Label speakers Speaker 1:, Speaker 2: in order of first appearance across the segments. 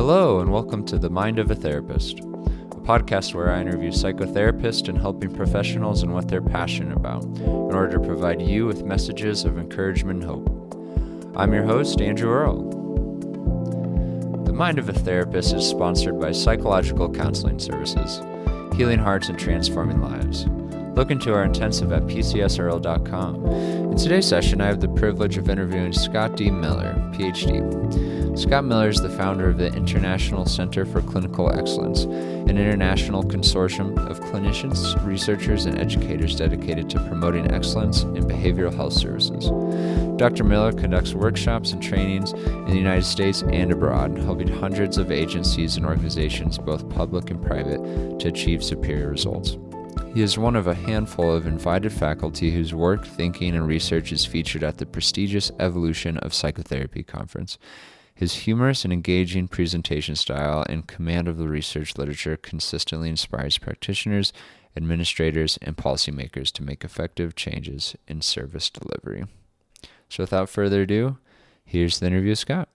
Speaker 1: Hello, and welcome to The Mind of a Therapist, a podcast where I interview psychotherapists and helping professionals in what they're passionate about in order to provide you with messages of encouragement and hope. I'm your host, Andrew Earl. The Mind of a Therapist is sponsored by Psychological Counseling Services, healing hearts and transforming lives. Look into our intensive at pcsurl.com. In today's session, I have the privilege of interviewing Scott D. Miller, Ph.D. Scott Miller is the founder of the International Center for Clinical Excellence, an international consortium of clinicians, researchers, and educators dedicated to promoting excellence in behavioral health services. Dr. Miller conducts workshops and trainings in the United States and abroad, helping hundreds of agencies and organizations, both public and private, to achieve superior results. He is one of a handful of invited faculty whose work, thinking, and research is featured at the prestigious Evolution of Psychotherapy conference. His humorous and engaging presentation style and command of the research literature consistently inspires practitioners, administrators, and policymakers to make effective changes in service delivery. So without further ado, here's the interview with Scott.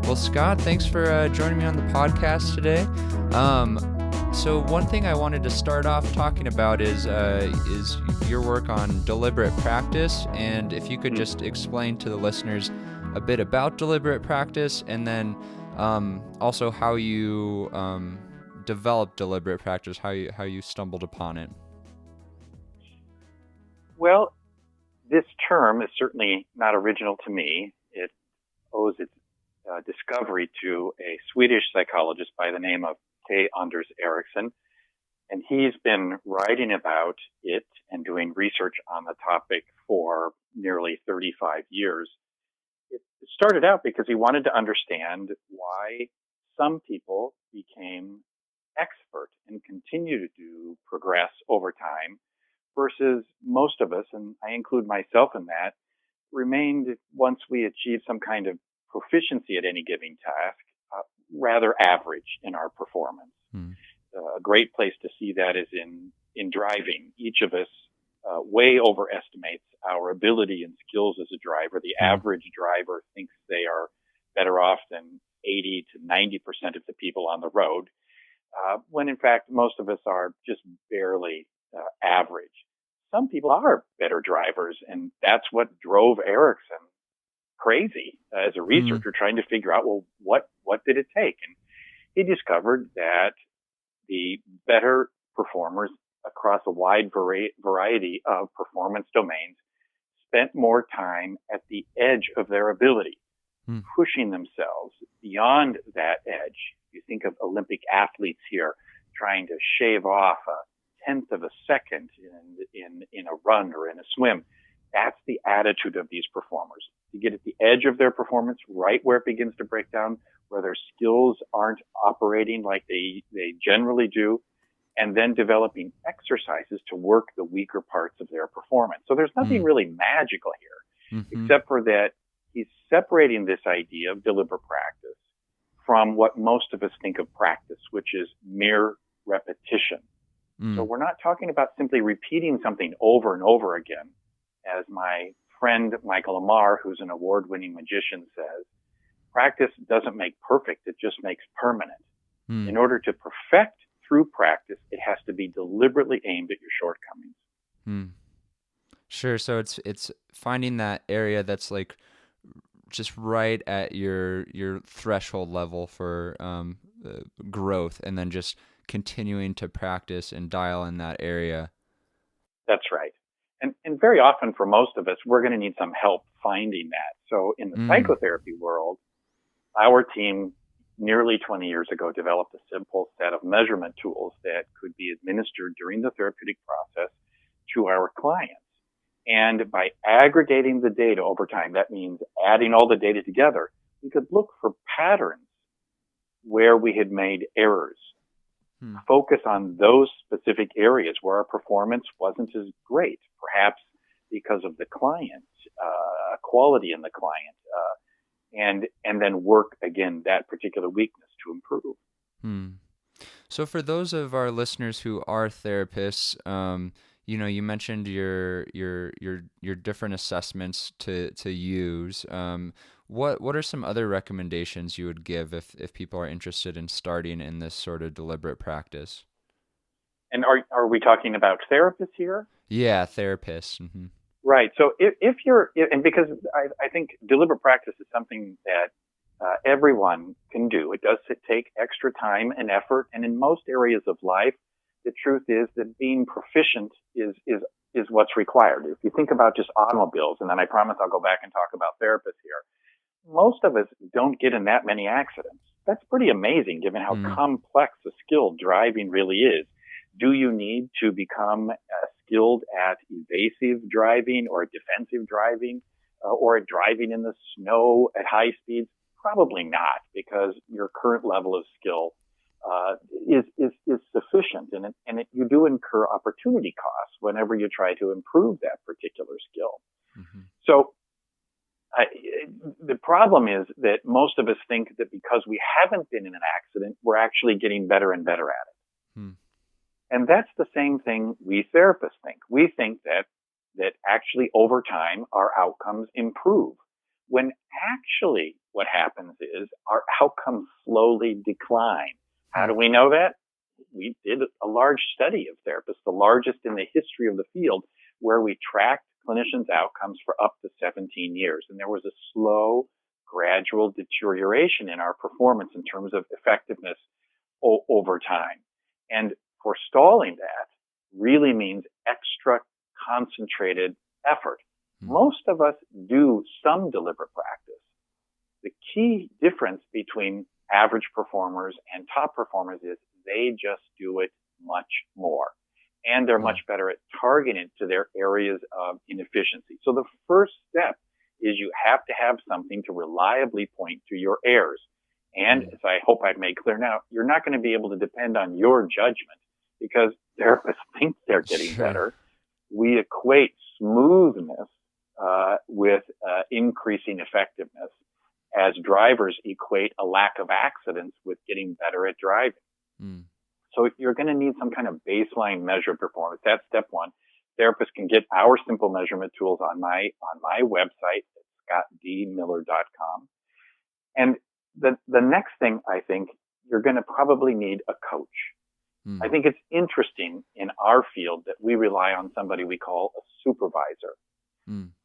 Speaker 1: Well, Scott, thanks for joining me on the podcast today. So one thing I wanted to start off talking about is your work on deliberate practice, and if you could just explain to the listeners a bit about deliberate practice, and then also how you developed deliberate practice, how you stumbled upon it.
Speaker 2: Well, this term is certainly not original to me. It owes its discovery to a Swedish psychologist by the name of K. Anders Ericsson, and he's been writing about it and doing research on the topic for nearly 35 years. It started out because he wanted to understand why some people became expert and continue to progress over time versus most of us, and I include myself in that, remained, once we achieved some kind of proficiency at any given task, rather average in our performance. A great place to see that is in driving. Each of us way overestimates our ability and skills as a driver. The average driver thinks they are better off than 80 to 90% of the people on the road, when in fact most of us are just barely average. Some people are better drivers, and that's what drove Ericsson crazy as a researcher trying to figure out, well, what did it take? And he discovered that the better performers across a wide variety of performance domains spent more time at the edge of their ability, pushing themselves beyond that edge. You think of Olympic athletes here trying to shave off a tenth of a second in a run or in a swim. That's the attitude of these performers. To get at the edge of their performance, right where it begins to break down, where their skills aren't operating like they generally do, and then developing exercises to work the weaker parts of their performance. So there's nothing really magical here, except for that he's separating this idea of deliberate practice from what most of us think of practice, which is mere repetition. So we're not talking about simply repeating something over and over again. As my friend Michael Amar, who's an award-winning magician, says, practice doesn't make perfect, it just makes permanent. In order to perfect through practice, it has to be deliberately aimed at your shortcomings.
Speaker 1: Sure, so it's finding that area that's like just right at your threshold level for growth, and then just continuing to practice and dial in that area.
Speaker 2: That's right. And very often for most of us, we're going to need some help finding that. So in the psychotherapy world, our team nearly 20 years ago developed a simple set of measurement tools that could be administered during the therapeutic process to our clients. And by aggregating the data over time, that means adding all the data together, we could look for patterns where we had made errors. Focus on those specific areas where our performance wasn't as great, perhaps because of the client, quality in the client, and then work again that particular weakness to improve.
Speaker 1: So for those of our listeners who are therapists, you mentioned your different assessments to use. What are some other recommendations you would give if people are interested in starting in this sort of deliberate practice?
Speaker 2: And are we talking about therapists here?
Speaker 1: Yeah, therapists. Mm-hmm.
Speaker 2: Right. So if you're, and because I think deliberate practice is something that everyone can do. It does take extra time and effort, and in most areas of life, the truth is that being proficient is what's required. If you think about just automobiles, and then I promise I'll go back and talk about therapists here. Most of us don't get in that many accidents. That's pretty amazing given how complex a skill driving really is. Do you need to become skilled at evasive driving or defensive driving or at driving in the snow at high speeds? Probably not, because your current level of skill is sufficient, and you do incur opportunity costs whenever you try to improve that particular skill. Mm-hmm. So the problem is that most of us think that because we haven't been in an accident, we're actually getting better and better at it. Hmm. And that's the same thing we therapists think. We think that actually over time our outcomes improve, when actually what happens is our outcomes slowly decline. How do we know that? We did a large study of therapists, the largest in the history of the field, where we tracked clinicians' outcomes for up to 17 years. And there was a slow, gradual deterioration in our performance in terms of effectiveness over time. And forestalling that really means extra concentrated effort. Most of us do some deliberate practice. The key difference between average performers and top performers is they just do it much more. And they're much better at targeting it to their areas of inefficiency. So the first step is you have to have something to reliably point to your errors. And as I hope I've made clear now, you're not going to be able to depend on your judgment because therapists think they're getting better. We equate smoothness with increasing effectiveness, as drivers equate a lack of accidents with getting better at driving. So you're going to need some kind of baseline measure of performance. That's step one. Therapists can get our simple measurement tools on my website, scottdmiller.com. And the next thing, I think, you're going to probably need a coach. I think it's interesting in our field that we rely on somebody we call a supervisor.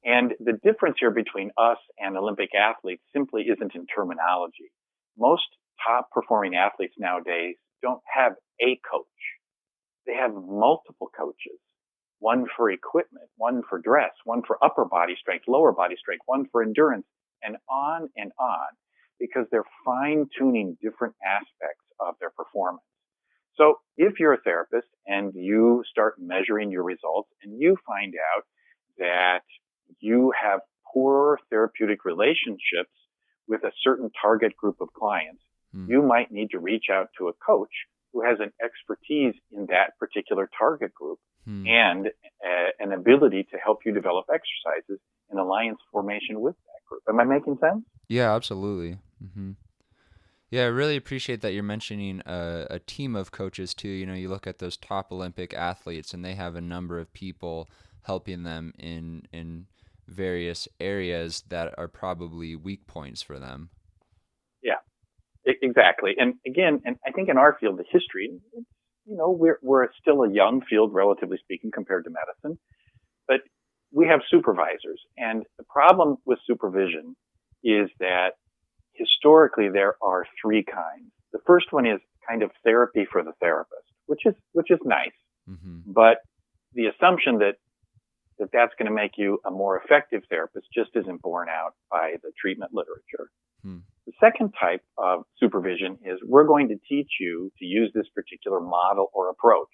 Speaker 2: And the difference here between us and Olympic athletes simply isn't in terminology. Most top performing athletes nowadays don't have a coach. They have multiple coaches, one for equipment, one for dress, one for upper body strength, lower body strength, one for endurance, and on, because they're fine tuning different aspects of their performance. So if you're a therapist and you start measuring your results and you find out that you have poor therapeutic relationships with a certain target group of clients, you might need to reach out to a coach who has an expertise in that particular target group and an ability to help you develop exercises in alliance formation with that group. Am I making sense?
Speaker 1: Yeah, absolutely. Mm-hmm. Yeah, I really appreciate that you're mentioning a team of coaches too. You look at those top Olympic athletes and they have a number of people helping them in various areas that are probably weak points for them.
Speaker 2: Yeah, exactly. And again, and I think in our field, the history, we're still a young field, relatively speaking, compared to medicine, but we have supervisors. And the problem with supervision is that historically there are three kinds. The first one is kind of therapy for the therapist, which is nice, but the assumption that that's going to make you a more effective therapist just isn't borne out by the treatment literature. The second type of supervision is we're going to teach you to use this particular model or approach.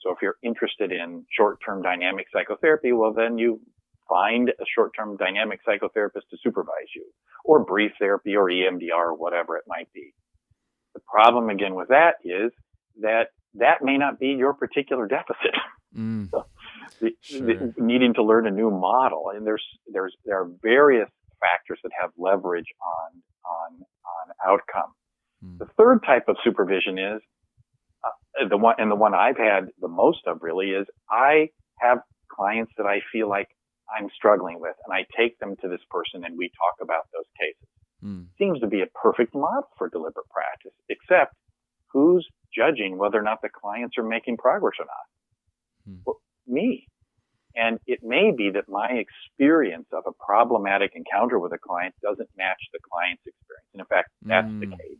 Speaker 2: So if you're interested in short-term dynamic psychotherapy, well, then you find a short-term dynamic psychotherapist to supervise you, or brief therapy or EMDR or whatever it might be. The problem again with that is that may not be your particular deficit. So needing to learn a new model, and there are various factors that have leverage on outcome. The third type of supervision is the one I've had the most of really is I have clients that I feel like I'm struggling with, and I take them to this person and we talk about those cases. Seems to be a perfect model for deliberate practice, except who's judging whether or not the clients are making progress or not? Well, me. And it may be that my experience of a problematic encounter with a client doesn't match the client's experience. And in fact, that's the case,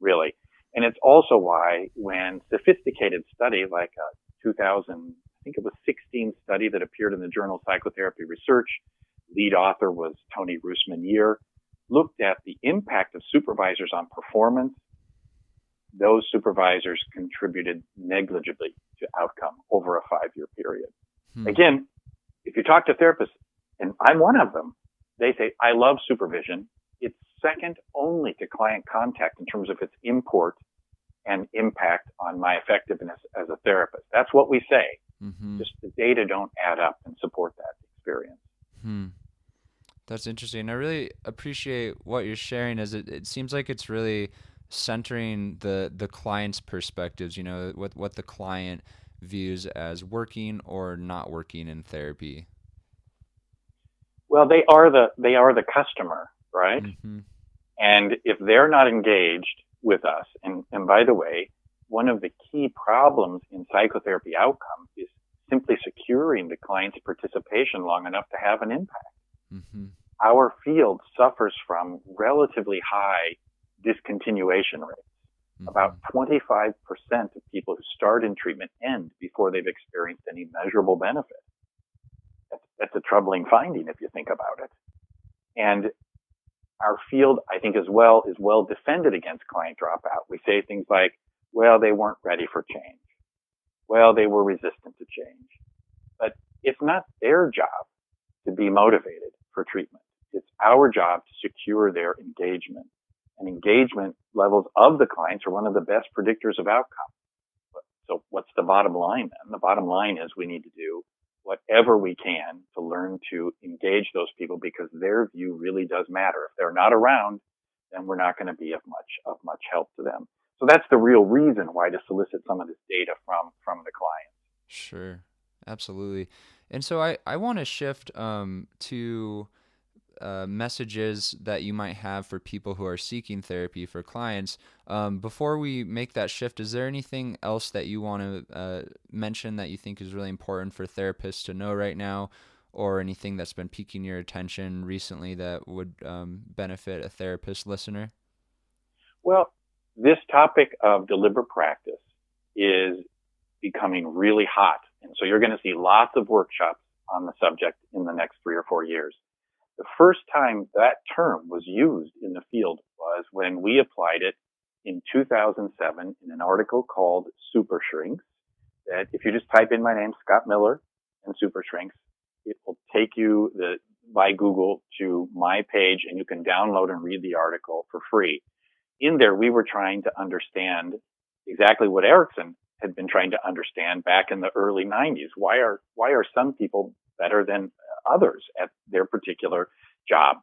Speaker 2: really. And it's also why when sophisticated study like a 2016 study that appeared in the journal Psychotherapy Research, lead author was Tony Roosman-Year, looked at the impact of supervisors on performance, those supervisors contributed negligibly to outcome over a 5-year period. Again, if you talk to therapists, and I'm one of them, they say, I love supervision. It's second only to client contact in terms of its import and impact on my effectiveness as a therapist. That's what we say. Just the data don't add up and support that experience.
Speaker 1: That's interesting. I really appreciate what you're sharing, as it seems like it's really centering the client's perspectives, what the client views as working or not working in therapy.
Speaker 2: Well, they are the customer, right? And if they're not engaged with us, and by the way, one of the key problems in psychotherapy outcome is simply securing the client's participation long enough to have an impact. Our field suffers from relatively high discontinuation rates. About 25% of people who start in treatment end before they've experienced any measurable benefit. That's a troubling finding if you think about it. And our field, I think, as well, is well defended against client dropout. We say things like, well, they weren't ready for change. Well, they were resistant to change. But it's not their job to be motivated for treatment. It's our job to secure their engagement. And engagement levels of the clients are one of the best predictors of outcome. So what's the bottom line then? The bottom line is we need to do whatever we can to learn to engage those people because their view really does matter. If they're not around, then we're not going to be of much help to them. So that's the real reason why to solicit some of this data from the client.
Speaker 1: Sure, absolutely. And so I want to shift to messages that you might have for people who are seeking therapy for clients. Before we make that shift, is there anything else that you want to mention that you think is really important for therapists to know right now, or anything that's been piquing your attention recently that would benefit a therapist listener?
Speaker 2: Well, this topic of deliberate practice is becoming really hot. And so you're going to see lots of workshops on the subject in the next 3 or 4 years. The first time that term was used in the field was when we applied it in 2007 in an article called Super Shrinks. That if you just type in my name, Scott Miller, and Super Shrinks, it will take you by Google to my page, and you can download and read the article for free. In there, we were trying to understand exactly what Erickson had been trying to understand back in the early 90s. Why are some people better than others at their particular job?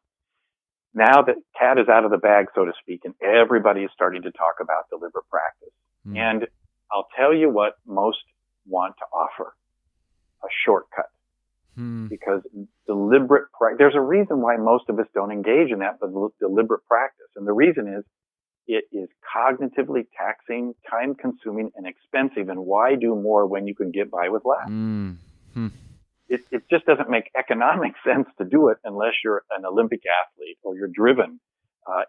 Speaker 2: Now that cat is out of the bag, so to speak, and everybody is starting to talk about deliberate practice. And I'll tell you what most want to offer: a shortcut. Because there's a reason why most of us don't engage in that deliberate practice. And the reason is it is cognitively taxing, time consuming, and expensive. And why do more when you can get by with less? It just doesn't make economic sense to do it unless you're an Olympic athlete or you're driven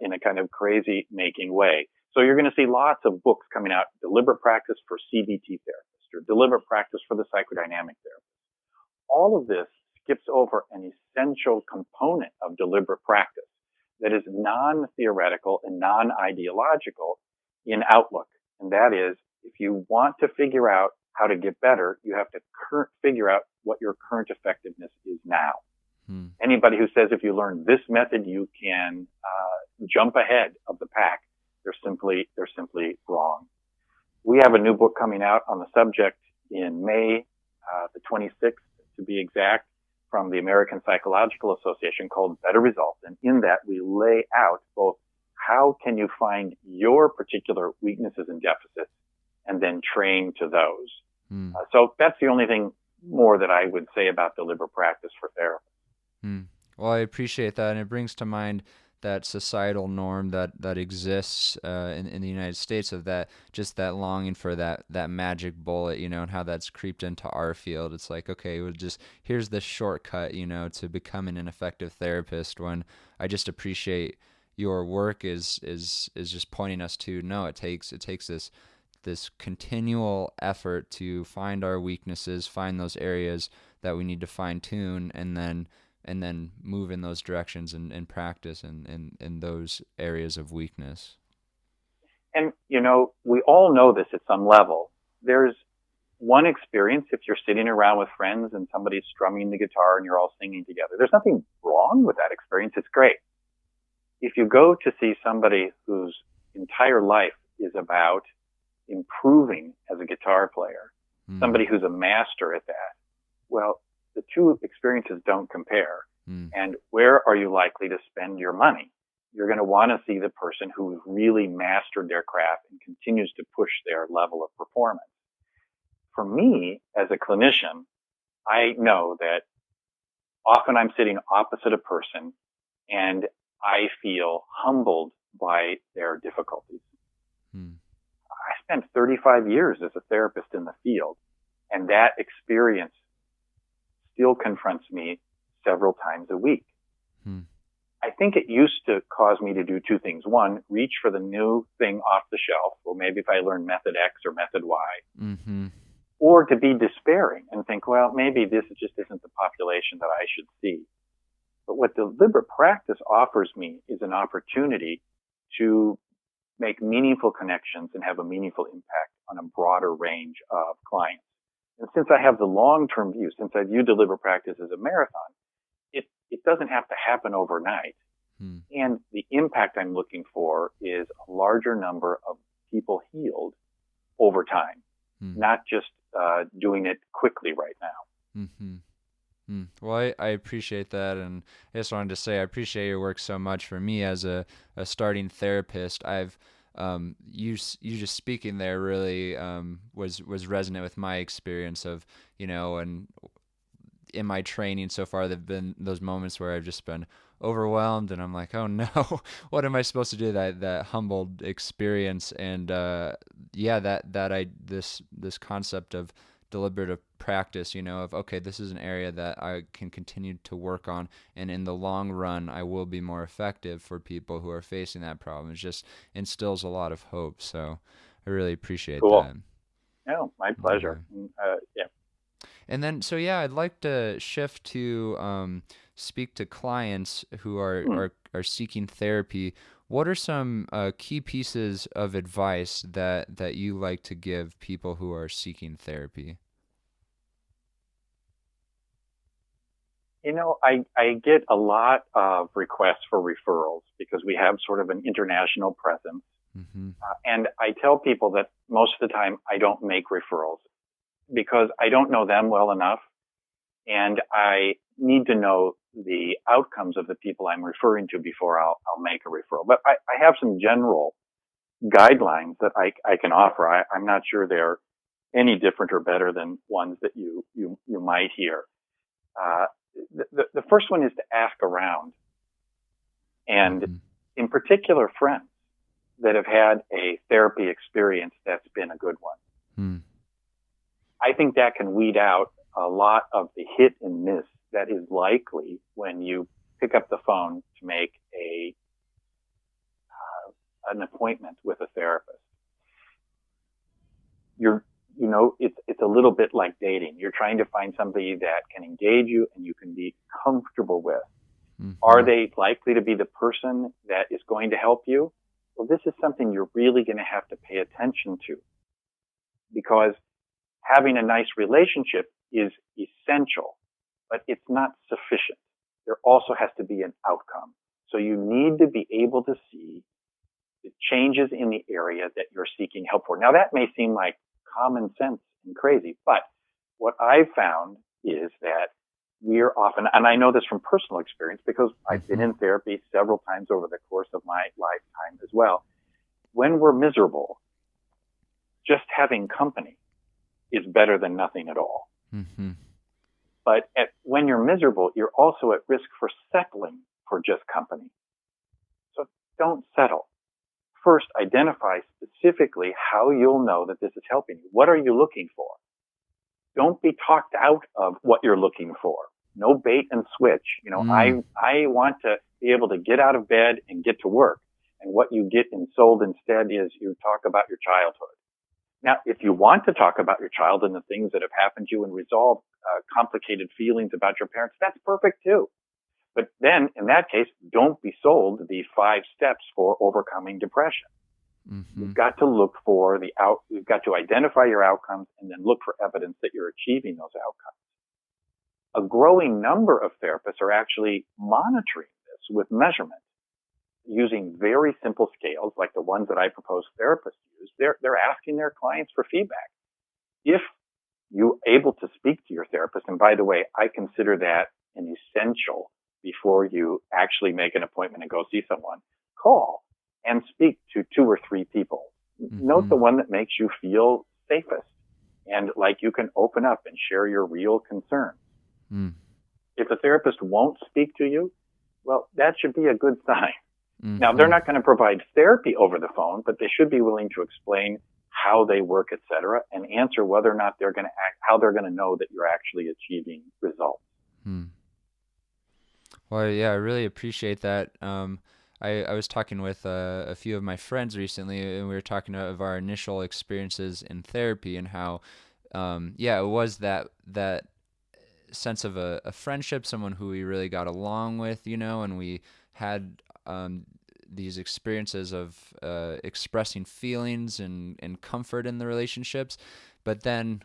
Speaker 2: in a kind of crazy making way. So you're going to see lots of books coming out, deliberate practice for CBT therapists or deliberate practice for the psychodynamic therapist. All of this skips over an essential component of deliberate practice that is non-theoretical and non-ideological in outlook. And that is, if you want to figure out how to get better, you have to figure out what your current effectiveness is now. Anybody who says if you learn this method, you can jump ahead of the pack, they're simply wrong. We have a new book coming out on the subject in May, the 26th to be exact, from the American Psychological Association, called Better Results. And in that, we lay out both how can you find your particular weaknesses and deficits, and then train to those.
Speaker 1: Mm.
Speaker 2: So that's the only thing more that I would say about deliberate practice for therapists.
Speaker 1: Mm. Well, I appreciate that, and it brings to mind that societal norm that exists in the United States of that just that longing for that magic bullet, and how that's creeped into our field. It's like, okay, here's the shortcut, to becoming an effective therapist. When I just appreciate your work is just pointing us to no, it takes this continual effort to find our weaknesses, find those areas that we need to fine tune, and then move in those directions and practice in those areas of weakness.
Speaker 2: And, we all know this at some level. There's one experience if you're sitting around with friends and somebody's strumming the guitar and you're all singing together. There's nothing wrong with that experience. It's great. If you go to see somebody whose entire life is about improving as a guitar player, somebody who's a master at that, well, the two experiences don't compare. And where are you likely to spend your money? You're going to want to see the person who really mastered their craft and continues to push their level of performance. For me, as a clinician, I know that often I'm sitting opposite a person and I feel humbled by their difficulties. I spent 35 years as a therapist in the field, and that experience still confronts me several times a week. I think it used to cause me to do two things. One, reach for the new thing off the shelf. Well, maybe if I learn method X or method Y. Or to be despairing and think, well, maybe this just isn't the population that I should see. But what deliberate practice offers me is an opportunity to make meaningful connections and have a meaningful impact on a broader range of clients. And since I have the long-term view, since I view deliberate practice as a marathon, it doesn't have to happen overnight. And the impact I'm looking for is a larger number of people healed over time, not just doing it quickly right now.
Speaker 1: Well, I appreciate that, and I just wanted to say I appreciate your work so much. For me as a starting therapist, I've you just speaking there really was resonant with my experience of, and in my training so far, there've been those moments where I've just been overwhelmed and I'm like, oh no, what am I supposed to do? That humbled experience. And this concept of deliberative practice, of okay, this is an area that I can continue to work on, and in the long run I will be more effective for people who are facing that problem. It just instills a lot of hope. So I really appreciate that.
Speaker 2: No, my pleasure. Yeah.
Speaker 1: And then, so I'd like to shift to speak to clients who are seeking therapy. What are some key pieces of advice that you like to give people who are seeking therapy?
Speaker 2: I get a lot of requests for referrals because we have sort of an international presence. And I tell people that most of the time I don't make referrals because I don't know them well enough, and I need to know the outcomes of the people I'm referring to before I'll make a referral. But I have some general guidelines that I can offer. I'm not sure they're any different or better than ones that you might hear. The first one is to ask around, and in particular friends that have had a therapy experience that's been a good one. I think that can weed out a lot of the hit and miss that is likely when you pick up the phone to make an appointment with a therapist. It's a little bit like dating. You're trying to find somebody that can engage you and you can be comfortable with. Are they likely to be the person that is going to help you? Well, this is something you're really going to have to pay attention to, because having a nice relationship is essential, but it's not sufficient. There also has to be an outcome. So you need to be able to see the changes in the area that you're seeking help for. Now, that may seem like common sense and crazy, but what I've found is that we're often, and I know this from personal experience because I've been in therapy several times over the course of my lifetime as well, when we're miserable, just having company is better than nothing at all.
Speaker 1: Mm-hmm.
Speaker 2: But when you're miserable, you're also at risk for settling for just company. So don't settle. First, identify specifically how you'll know that this is helping you. What are you looking for? Don't be talked out of what you're looking for. No bait and switch. I want to be able to get out of bed and get to work. And what you get sold instead is you talk about your childhood. Now, if you want to talk about your child and the things that have happened to you and resolve complicated feelings about your parents, that's perfect too. But then, in that case, don't be sold the 5 steps for overcoming depression. Mm-hmm. You've got to look for you've got to identify your outcomes and then look for evidence that you're achieving those outcomes. A growing number of therapists are actually monitoring this with measurement using very simple scales like the ones that I propose therapists use. They're asking their clients for feedback. If you're able to speak to your therapist, and by the way, I consider that an essential before you actually make an appointment and go see someone, call and speak to 2 or 3 people. Mm-hmm. Note the one that makes you feel safest and like you can open up and share your real concerns. Mm. If a therapist won't speak to you, well, that should be a good sign. Mm-hmm. Now, they're not going to provide therapy over the phone, but they should be willing to explain how they work, et cetera, and answer whether or not they're going to how they're going to know that you're actually achieving results. Hmm.
Speaker 1: Well, yeah, I really appreciate that. I was talking with a few of my friends recently, and we were talking of our initial experiences in therapy and how, it was that sense of a friendship, someone who we really got along with, and we had these experiences of expressing feelings and comfort in the relationships. But then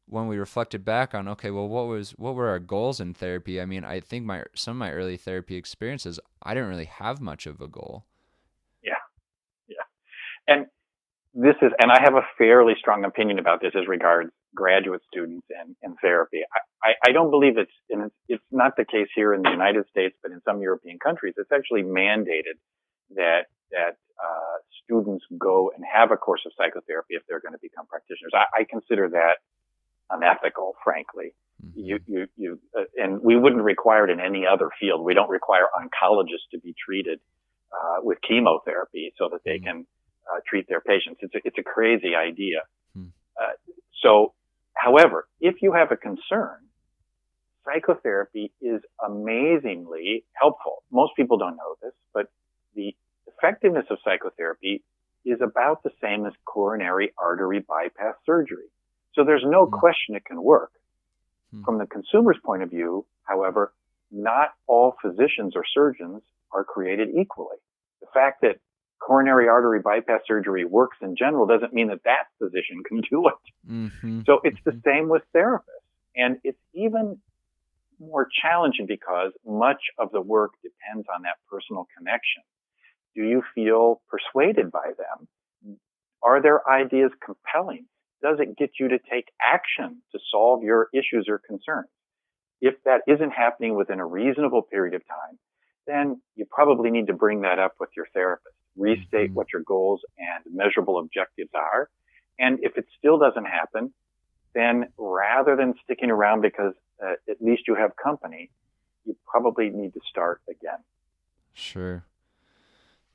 Speaker 1: when we reflected back on, okay, well, what were our goals in therapy? I mean, I think some of my early therapy experiences, I didn't really have much of a goal.
Speaker 2: Yeah. And I have a fairly strong opinion about this as regards graduate students and therapy. I don't believe it's not the case here in the United States, but in some European countries, it's actually mandated that students go and have a course of psychotherapy if they're going to become practitioners. I consider that unethical, frankly. Mm-hmm. And we wouldn't require it in any other field. We don't require oncologists to be treated with chemotherapy so that they can treat their patients. It's a crazy idea. So, however, if you have a concern, psychotherapy is amazingly helpful. Most people don't know this, but the effectiveness of psychotherapy is about the same as coronary artery bypass surgery. So there's no question it can work. From the consumer's point of view, however, not all physicians or surgeons are created equally. The fact that coronary artery bypass surgery works in general doesn't mean that physician can do it. Mm-hmm. So it's the same with therapists. And it's even more challenging because much of the work depends on that personal connection. Do you feel persuaded by them? Are their ideas compelling? Does it get you to take action to solve your issues or concerns? If that isn't happening within a reasonable period of time, then you probably need to bring that up with your therapist. Restate what your goals and measurable objectives are. And if it still doesn't happen, then rather than sticking around because at least you have company, you probably need to start again.
Speaker 1: Sure.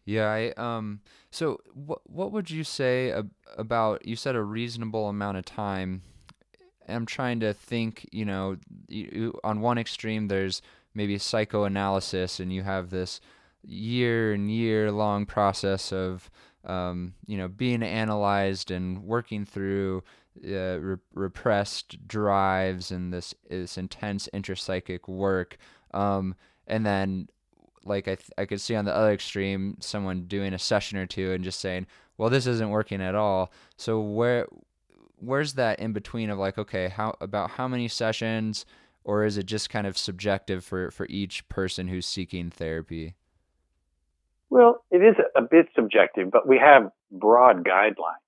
Speaker 1: Yeah. So what would you say about, you said a reasonable amount of time. I'm trying to think, on one extreme, there's maybe psychoanalysis and you have this year and year long process of, being analyzed and working through repressed drives and this intense intrapsychic work. And then, like I could see on the other extreme, someone doing a session or two and just saying, well, this isn't working at all. So where's that in between of like, okay, how many sessions, or is it just kind of subjective for each person who's seeking therapy?
Speaker 2: Well, it is a bit subjective, but we have broad guidelines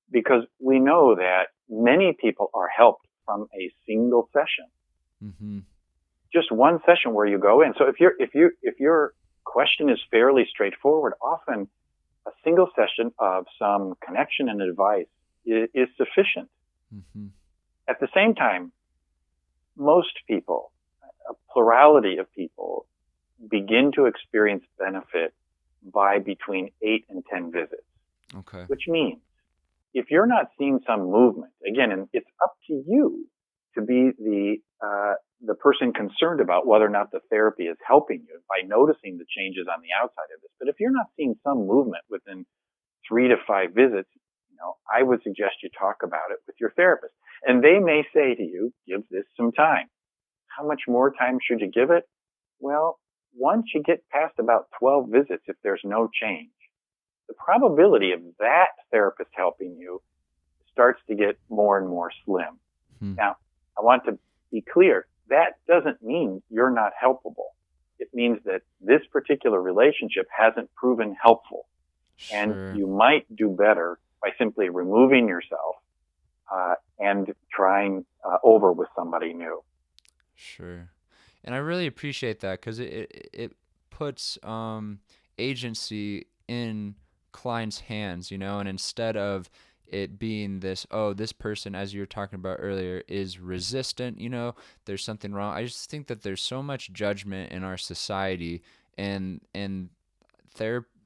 Speaker 2: because we know that many people are helped from a single session. Mm-hmm. Just one session where you go in. So if your question is fairly straightforward, often a single session of some connection and advice is sufficient.
Speaker 1: Mm-hmm.
Speaker 2: At the same time, most people, a plurality of people, begin to experience benefit by between 8 and 10 visits,
Speaker 1: Okay.
Speaker 2: which means if you're not seeing some movement, again, and it's up to you to be the person concerned about whether or not the therapy is helping you by noticing the changes on the outside of this. But if you're not seeing some movement within 3 to 5 visits, I would suggest you talk about it with your therapist. And they may say to you, give this some time. How much more time should you give it? Well, once you get past about 12 visits, if there's no change, the probability of that therapist helping you starts to get more and more slim.
Speaker 1: Hmm.
Speaker 2: Now, I want to be clear. That doesn't mean you're not helpable. It means that this particular relationship hasn't proven helpful.
Speaker 1: Sure.
Speaker 2: And you might do better by simply removing yourself and trying over with somebody new.
Speaker 1: Sure. And I really appreciate that because it puts agency in clients' hands, and instead of it being this, oh, this person, as you were talking about earlier, is resistant, there's something wrong. I just think that there's so much judgment in our society, and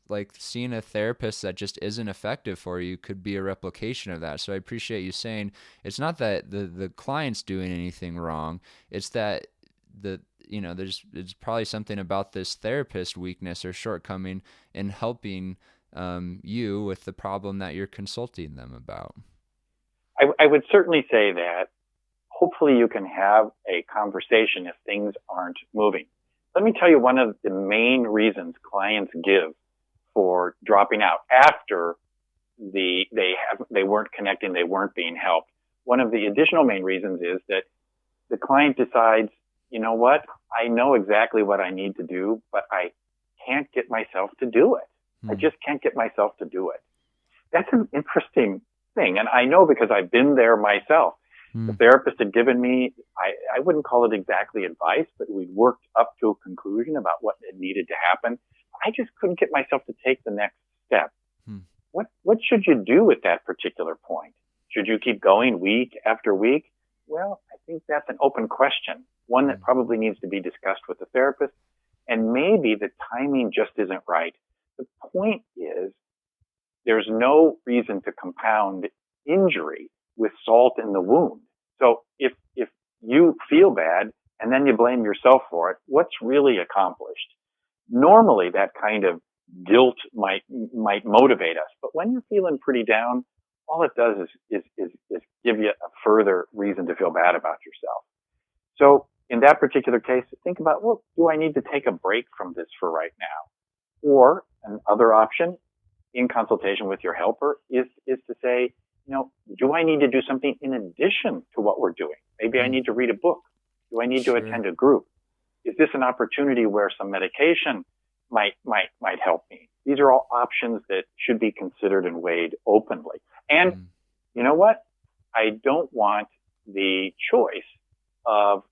Speaker 1: like seeing a therapist that just isn't effective for you could be a replication of that. So I appreciate you saying it's not that the client's doing anything wrong. It's that there's probably something about this therapist weakness or shortcoming in helping you with the problem that you're consulting them about.
Speaker 2: I would certainly say that hopefully you can have a conversation if things aren't moving. Let me tell you one of the main reasons clients give for dropping out after they weren't connecting, they weren't being helped. One of the additional main reasons is that the client decides, you know what, I know exactly what I need to do, but I can't get myself to do it. I just can't get myself to do it. That's an interesting thing. And I know because I've been there myself. The therapist had given me, I wouldn't call it exactly advice, but we'd worked up to a conclusion about what needed to happen. I just couldn't get myself to take the next step. What should you do at that particular point? Should you keep going week after week? Well, I think that's an open question, one that probably needs to be discussed with the therapist. And maybe the timing just isn't right. The point is, there's no reason to compound injury with salt in the wound. So if you feel bad and then you blame yourself for it, what's really accomplished? Normally that kind of guilt might motivate us, but when you're feeling pretty down, all it does is give you a further reason to feel bad about yourself. So in that particular case, think about, well, do I need to take a break from this for right now? Or another option in consultation with your helper is to say, do I need to do something in addition to what we're doing? Maybe I need to read a book. Do I need to attend a group? Is this an opportunity where some medication might help me? These are all options that should be considered and weighed openly. And you know what? I don't want the choice of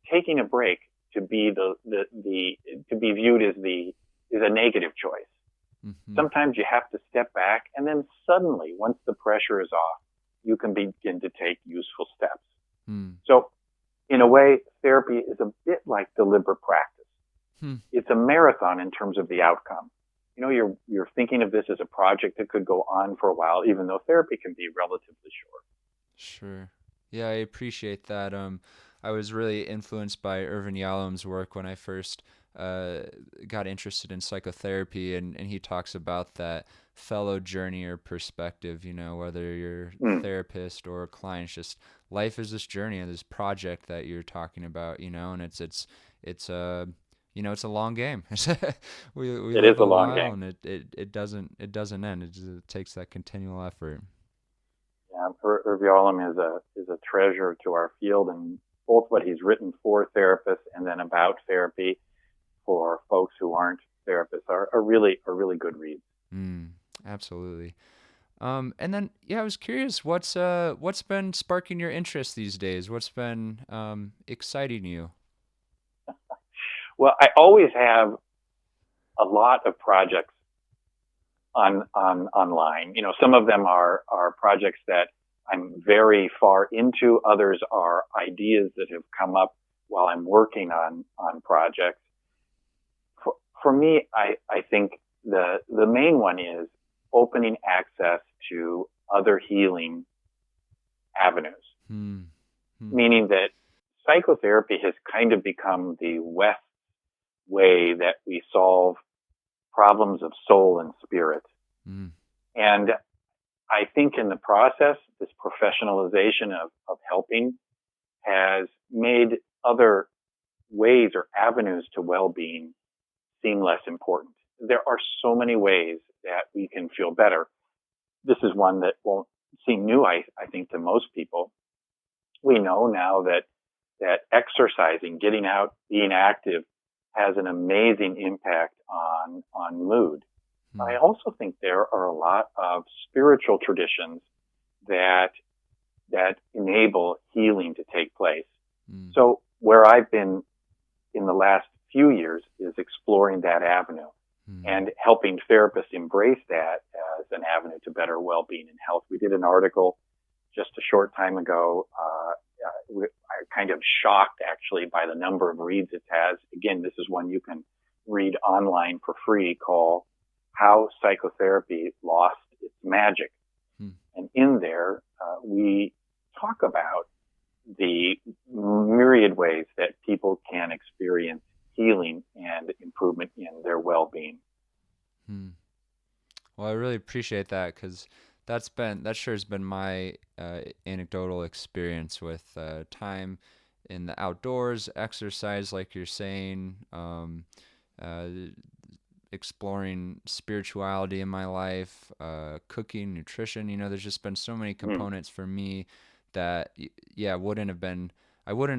Speaker 2: taking a break to be to be viewed as a negative choice. Sometimes you have to step back, and then suddenly, once the pressure is off, you can begin to take useful steps. So, in a way, therapy is a bit like deliberate practice. It's a marathon in terms of the outcome. You're thinking of this as a project that could go on for a while, even though therapy can be relatively short.
Speaker 1: Sure. Yeah, I appreciate that. I was really influenced by Irvin Yalom's work when I first got interested in psychotherapy, and he talks about that fellow journey or perspective, whether you're a therapist or a client, just life is this journey and this project that you're talking about, and it's a it's a long game. we
Speaker 2: it
Speaker 1: live
Speaker 2: is a long game,
Speaker 1: and it doesn't end. It takes that continual effort.
Speaker 2: Yeah, Irvin Yalom is a treasure to our field, and both what he's written for therapists and then about therapy for folks who aren't therapists are really good reads.
Speaker 1: Absolutely. And then, I was curious, what's been sparking your interest these days? What's been exciting you?
Speaker 2: Well, I always have a lot of projects online. Some of them are projects that I'm very far into. Others are ideas that have come up while I'm working on projects. For me, I think the main one is opening access to other healing avenues, meaning that psychotherapy has kind of become the West way that we solve problems of soul and spirit. And I think in the process, this professionalization of helping has made other ways or avenues to well-being seem less important. There are so many ways that we can feel better. This is one that won't seem new, I think, to most people. We know now that exercising, getting out, being active has an amazing impact on mood. I also think there are a lot of spiritual traditions that enable healing to take place. So where I've been in the last few years is exploring that avenue and helping therapists embrace that as an avenue to better well-being and health. We did an article just a short time ago. I'm kind of shocked actually by the number of reads it has. Again, this is one you can read online for free, called How Psychotherapy Lost Its Magic. And in there, we talk about the myriad ways that people can experience healing and improvement in their well-being.
Speaker 1: Well, I really appreciate that, because that sure has been my anecdotal experience with time in the outdoors, exercise, like you're saying, exploring spirituality in my life, cooking, nutrition. There's just been so many components for me that, I wouldn't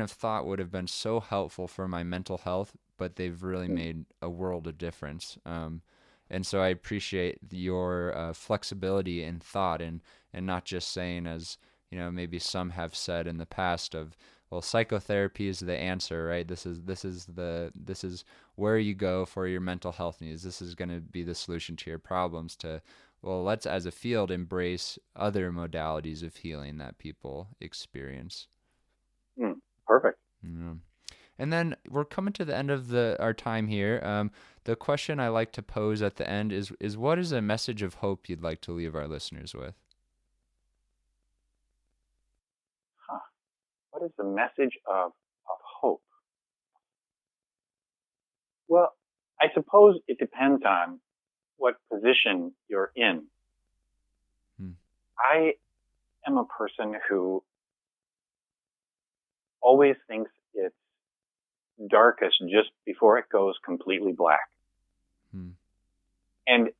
Speaker 1: have thought would have been so helpful for my mental health, but they've really made a world of difference. And so I appreciate your flexibility in thought, and not just saying, as maybe some have said in the past, of, well, psychotherapy is the answer, right? This is where you go for your mental health needs. This is going to be the solution to your problems. Well, let's, as a field, embrace other modalities of healing that people experience.
Speaker 2: Perfect.
Speaker 1: Yeah. And then we're coming to the end of our time here. The question I like to pose at the end is what is a message of hope you'd like to leave our listeners with?
Speaker 2: What is the message of hope? Well, I suppose it depends on what position you're in. I am a person who always thinks it's darkest just before it goes completely black. And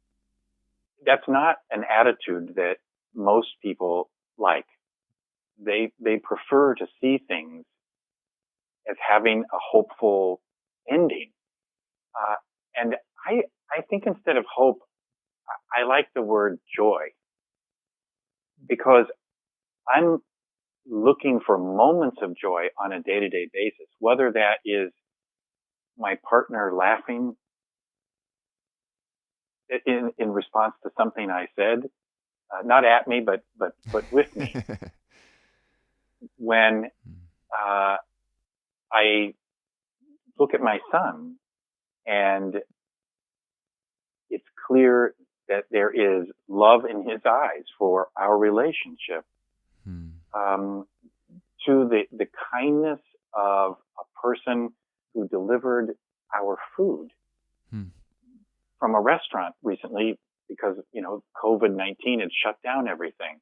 Speaker 2: that's not an attitude that most people like. They prefer to see things as having a hopeful ending. And I think instead of hope, I like the word joy, because I'm looking for moments of joy on a day-to-day basis, whether that is my partner laughing in response to something I said, not at me, but with me. When I look at my son, and it's clear that there is love in his eyes for our relationship, to the kindness of a person who delivered our food from a restaurant recently, because, COVID-19 had shut down everything.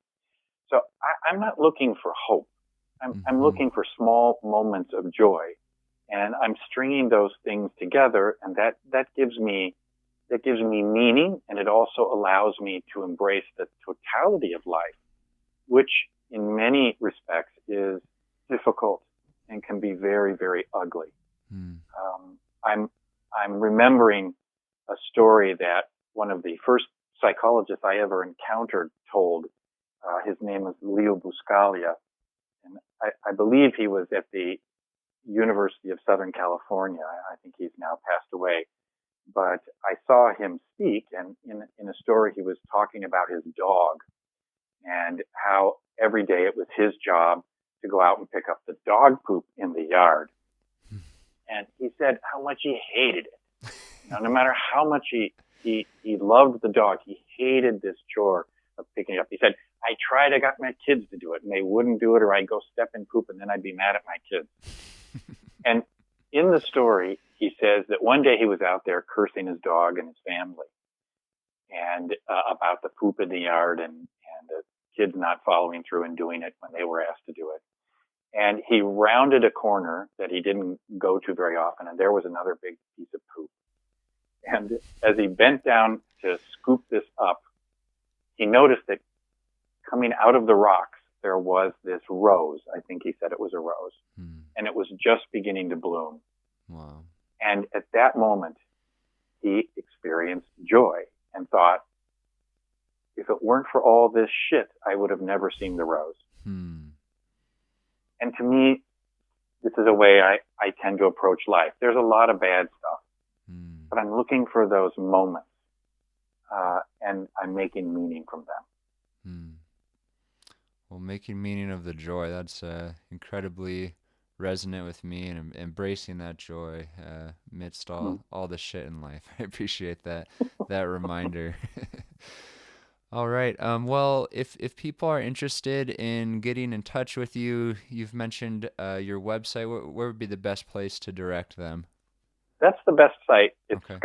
Speaker 2: So I'm not looking for hope. I'm looking for small moments of joy, and I'm stringing those things together, and that gives me meaning, and it also allows me to embrace the totality of life, which in many respects is difficult and can be very, very ugly. I'm remembering a story that one of the first psychologists I ever encountered told. His name was Leo Buscaglia, and I believe he was at the University of Southern California. I think he's now passed away. but I saw him speak, and in a story he was talking about his dog and how every day it was his job to go out and pick up the dog poop in the yard. And he said how much he hated it. No matter how much he loved the dog, he hated this chore of picking it up. He said, I got my kids to do it, and they wouldn't do it, or I'd go step in poop, and then I'd be mad at my kids. And in the story, he says that one day he was out there cursing his dog and his family, and about the poop in the yard and the kids not following through and doing it when they were asked to do it. And he rounded a corner that he didn't go to very often, and there was another big piece of poop. And as he bent down to scoop this up, he noticed that coming out of the rocks, there was this rose. I think he said it was a rose. And it was just beginning to bloom.
Speaker 1: Wow.
Speaker 2: And at that moment, he experienced joy and thought, if it weren't for all this shit, I would have never seen the rose. And to me, this is a way I tend to approach life. There's a lot of bad stuff, but I'm looking for those moments, and I'm making meaning from them.
Speaker 1: Well, making meaning of the joy, that's incredibly resonant with me, and embracing that joy amidst all the shit in life. I appreciate that reminder. All right. Well, if people are interested in getting in touch with you, you've mentioned your website. Where would be the best place to direct them?
Speaker 2: That's the best site. It's
Speaker 1: okay.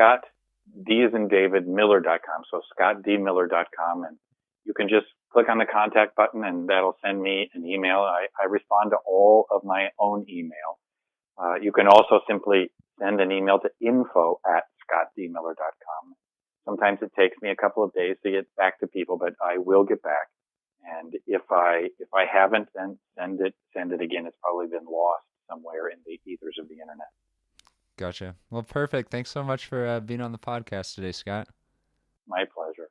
Speaker 2: ScottD.Miller.com. So ScottDMiller.com, and you can just click on the contact button, and that'll send me an email. I respond to all of my own email. You can also simply send an email to info@ScottDMiller.com. Sometimes it takes me a couple of days to get back to people, but I will get back. And if I haven't, then send it again. It's probably been lost somewhere in the ethers of the internet.
Speaker 1: Gotcha. Well, perfect. Thanks so much for being on the podcast today, Scott.
Speaker 2: My pleasure.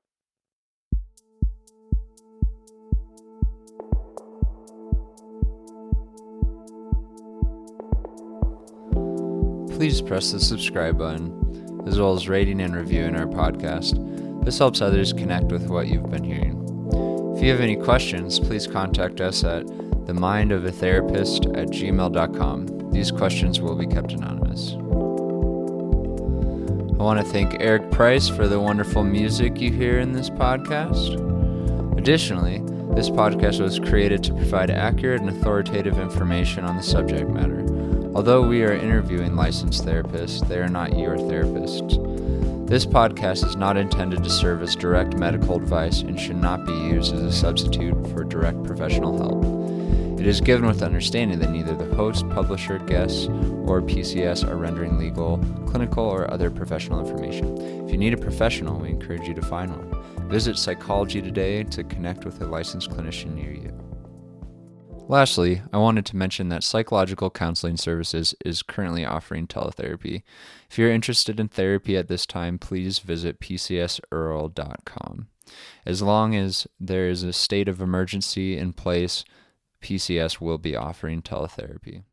Speaker 1: Please press the subscribe button, as well as rating and reviewing our podcast. This helps others connect with what you've been hearing. If you have any questions, please contact us at themindofatherapist@gmail.com. These questions will be kept anonymous. I want to thank Eric Price for the wonderful music you hear in this podcast. Additionally, this podcast was created to provide accurate and authoritative information on the subject matter. Although we are interviewing licensed therapists, they are not your therapists. This podcast is not intended to serve as direct medical advice and should not be used as a substitute for direct professional help. It is given with understanding that neither the host, publisher, guests, or PCS are rendering legal, clinical, or other professional information. If you need a professional, we encourage you to find one. Visit Psychology Today to connect with a licensed clinician near you. Lastly, I wanted to mention that Psychological Counseling Services is currently offering teletherapy. If you're interested in therapy at this time, please visit pcsearl.com. As long as there is a state of emergency in place, PCS will be offering teletherapy.